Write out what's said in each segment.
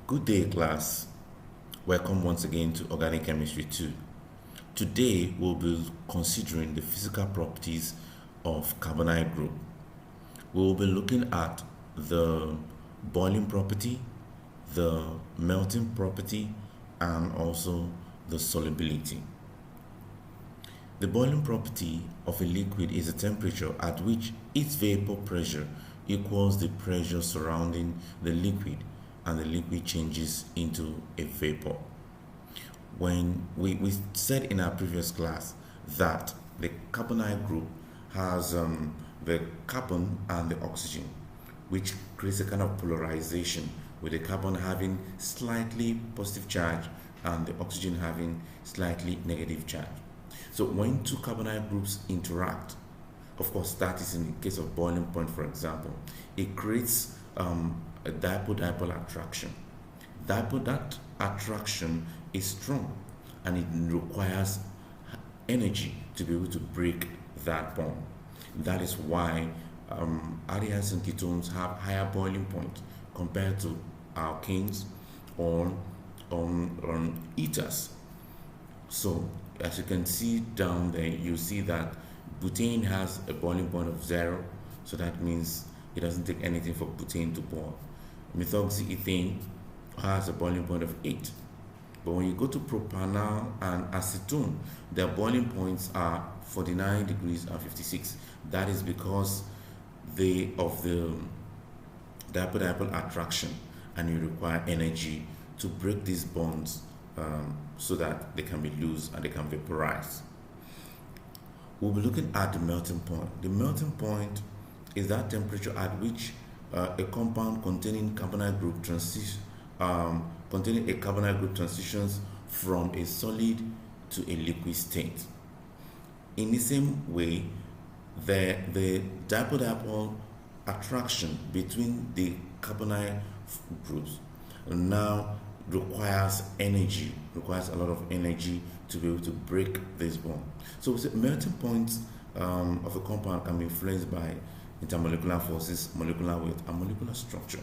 Good day, class. Welcome once again to Organic Chemistry 2. Today, we'll be considering the physical properties of carbonyl group. We'll be looking at the boiling property, the melting property, and also the solubility. The boiling property of a liquid is the temperature at which its vapor pressure equals the pressure surrounding the liquid and the liquid changes into a vapor. When we said in our previous class that the carbonyl group has the carbon and the oxygen, which creates a kind of polarization with the carbon having slightly positive charge and the oxygen having slightly negative charge. So when two carbonyl groups interact, of course that is in the case of boiling point, for example, it creates a dipole-dipole attraction. That attraction is strong and it requires energy to be able to break that bond. That is why aldehydes and ketones have higher boiling point compared to alkanes or ethers. So as you can see down there, you see that butane has a boiling point of 0, so that means it doesn't take anything for butane to boil. Methoxyethane has a boiling point of 8. But when you go to propanol and acetone, their boiling points are 49 degrees and 56. That is because of the dipole-dipole attraction, and you require energy to break these bonds so that they can be loose and they can vaporize. We'll be looking at the melting point. The melting point is that temperature at which a compound containing carbonyl group transitions from a solid to a liquid state. In the same way, the dipole-dipole attraction between the carbonyl groups now requires a lot of energy to be able to break this bond. So melting points of a compound can be influenced by intermolecular forces, molecular weight, and molecular structure.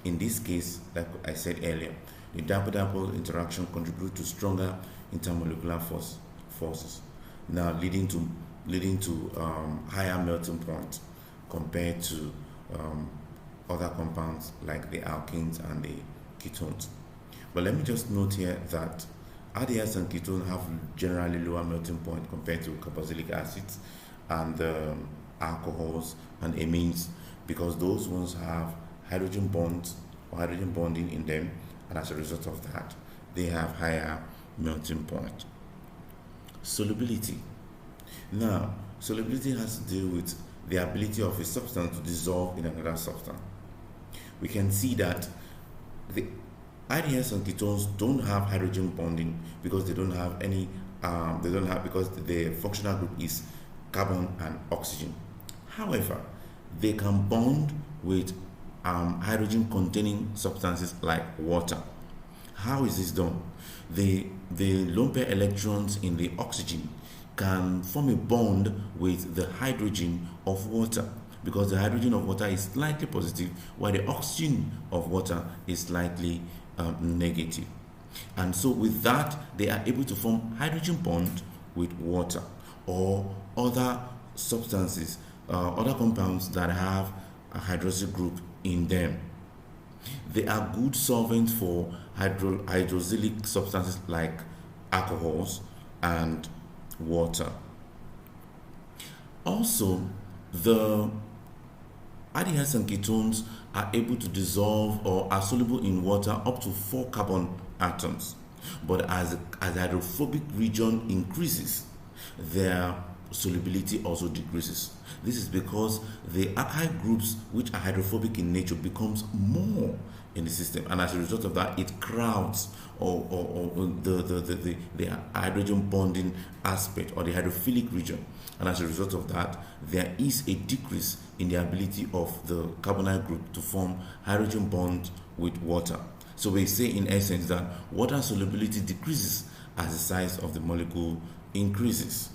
In this case, like I said earlier, the dipole-dipole interaction contributes to stronger intermolecular forces, now leading to higher melting points compared to other compounds like the alkenes and the ketones. But let me just note here that aldehydes and ketones have generally lower melting point compared to carboxylic acids and alcohols and amines, because those ones have hydrogen bonds or hydrogen bonding in them, and as a result of that they have higher melting point. Solubility. Now, solubility has to do with the ability of a substance to dissolve in another substance. We can see that the aldehydes and ketones don't have hydrogen bonding because they don't have any because the functional group is carbon and oxygen. However, they can bond with hydrogen containing substances like water. How is this done? The lone pair electrons in the oxygen can form a bond with the hydrogen of water, because the hydrogen of water is slightly positive while the oxygen of water is slightly negative. And so with that, they are able to form hydrogen bond with water or other substances, other compounds that have a hydroxyl group in them. They are good solvents for hydroxylic substances like alcohols and water. Also, the aldehydes and ketones are able to dissolve or are soluble in water up to 4 carbon atoms. But as the hydrophobic region increases, their solubility also decreases. This is because the alkyl groups, which are hydrophobic in nature, becomes more in the system, and as a result of that, it crowds the hydrogen bonding aspect or the hydrophilic region, and as a result of that, there is a decrease in the ability of the carbonyl group to form hydrogen bond with water. So we say in essence that water solubility decreases as the size of the molecule increases.